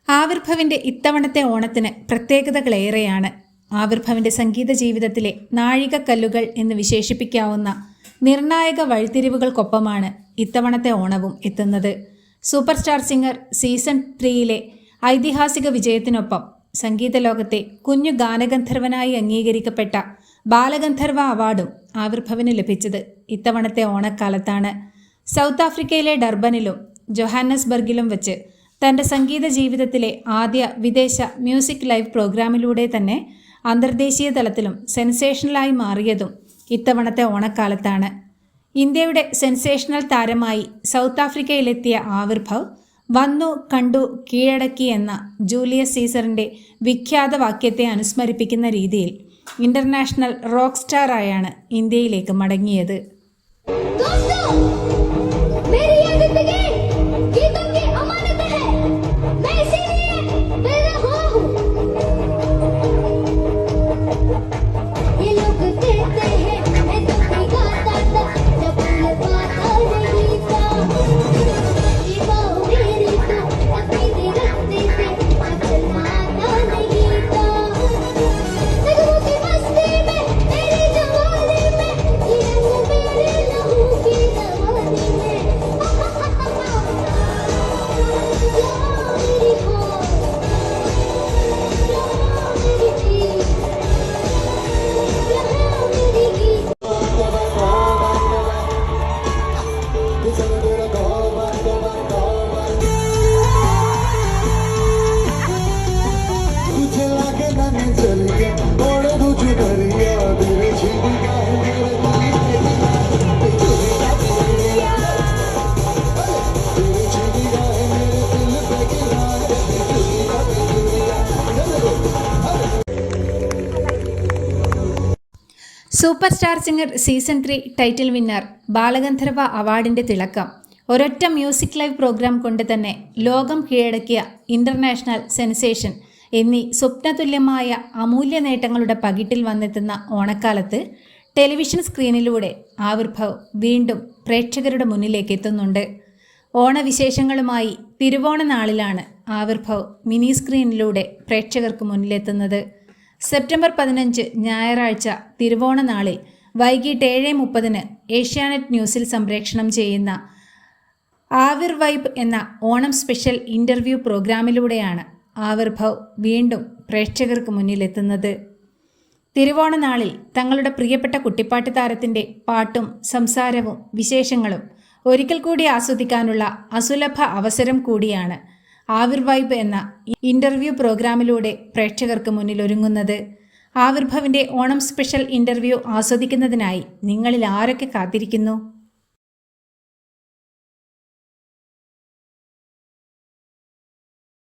ആവിർഭവിൻ്റെ ഇത്തവണത്തെ ഓണത്തിന് പ്രത്യേകതകളേറെയാണ്. ആവിർഭവിൻ്റെ സംഗീത ജീവിതത്തിലെ നാഴികക്കല്ലുകൾ എന്ന് വിശേഷിപ്പിക്കാവുന്ന നിർണായക വഴിത്തിരിവുകൾക്കൊപ്പമാണ് ഇത്തവണത്തെ ഓണവും എത്തുന്നത്. സൂപ്പർ സ്റ്റാർ സിംഗർ സീസൺ 3യിലെ ഐതിഹാസിക വിജയത്തിനൊപ്പം സംഗീത ലോകത്തെ കുഞ്ഞു ഗാനഗന്ധർവനായി അംഗീകരിക്കപ്പെട്ട ബാലഗന്ധർവ അവാർഡും ആവിർഭവിന് ലഭിച്ചത് ഇത്തവണത്തെ ഓണക്കാലത്താണ്. സൗത്ത് ആഫ്രിക്കയിലെ ഡർബനിലും ജോഹാന്നസ്ബർഗിലും വെച്ച് തൻ്റെ സംഗീത ജീവിതത്തിലെ ആദ്യ വിദേശ മ്യൂസിക് ലൈവ് പ്രോഗ്രാമിലൂടെ തന്നെ അന്തർദേശീയ തലത്തിലും സെൻസേഷണലായി മാറിയതും ഇത്തവണത്തെ ഓണക്കാലത്താണ്. ഇന്ത്യയുടെ സെൻസേഷണൽ താരമായി സൗത്ത് ആഫ്രിക്കയിലെത്തിയ ആവിർഭവ് വന്നു കണ്ടു കീഴടക്കി എന്ന ജൂലിയസ് സീസറിൻ്റെ വിഖ്യാത വാക്യത്തെ അനുസ്മരിപ്പിക്കുന്ന രീതിയിൽ ഇൻ്റർനാഷണൽ റോക്ക് സ്റ്റാറായാണ് ഇന്ത്യയിലേക്ക് മടങ്ങിയത്. Super star singer season 3 title winner Balagandharva അവാർഡിൻ്റെ തിളക്കം ഒരൊറ്റ മ്യൂസിക് ലൈവ് പ്രോഗ്രാം കൊണ്ട് തന്നെ ലോകം കീഴടക്കിയ ഇൻ്റർനാഷണൽ സെൻസേഷൻ എന്നീ സ്വപ്നതുല്യമായ അമൂല്യ നേട്ടങ്ങളുടെ പകിട്ടിൽ വന്നെത്തുന്ന ഓണക്കാലത്ത് ടെലിവിഷൻ സ്ക്രീനിലൂടെ ആവിർഭവ് വീണ്ടും പ്രേക്ഷകരുടെ മുന്നിലേക്ക് എത്തുന്നുണ്ട്. ഓണവിശേഷങ്ങളുമായി തിരുവോണ നാളിലാണ് ആവിർഭവ് മിനി സ്ക്രീനിലൂടെ പ്രേക്ഷകർക്ക് മുന്നിലെത്തുന്നത്. സെപ്റ്റംബർ 15 ഞായറാഴ്ച തിരുവോണ നാളിൽ വൈകിട്ട് 7:30 ഏഷ്യാനെറ്റ് ന്യൂസിൽ സംപ്രേഷണം ചെയ്യുന്ന ആവിർ വൈബ് എന്ന ഓണം സ്പെഷ്യൽ ഇൻ്റർവ്യൂ പ്രോഗ്രാമിലൂടെയാണ് ആവിർഭവ് വീണ്ടും പ്രേക്ഷകർക്ക് മുന്നിലെത്തുന്നത്. തിരുവോണ നാളിൽ തങ്ങളുടെ പ്രിയപ്പെട്ട കുട്ടിപ്പാട്ട് താരത്തിൻ്റെ പാട്ടും സംസാരവും വിശേഷങ്ങളും ഒരിക്കൽ കൂടി ആസ്വദിക്കാനുള്ള അസുലഭ അവസരം കൂടിയാണ് ആവിർ വൈബ് എന്ന ഇൻ്റർവ്യൂ പ്രോഗ്രാമിലൂടെ പ്രേക്ഷകർക്ക് മുന്നിൽ ഒരുങ്ങുന്നത്. ആവിർഭവിൻ്റെ ഓണം സ്പെഷ്യൽ ഇൻ്റർവ്യൂ ആസ്വദിക്കുന്നതിനായി നിങ്ങളിൽ ആരൊക്കെ കാത്തിരിക്കുന്നു?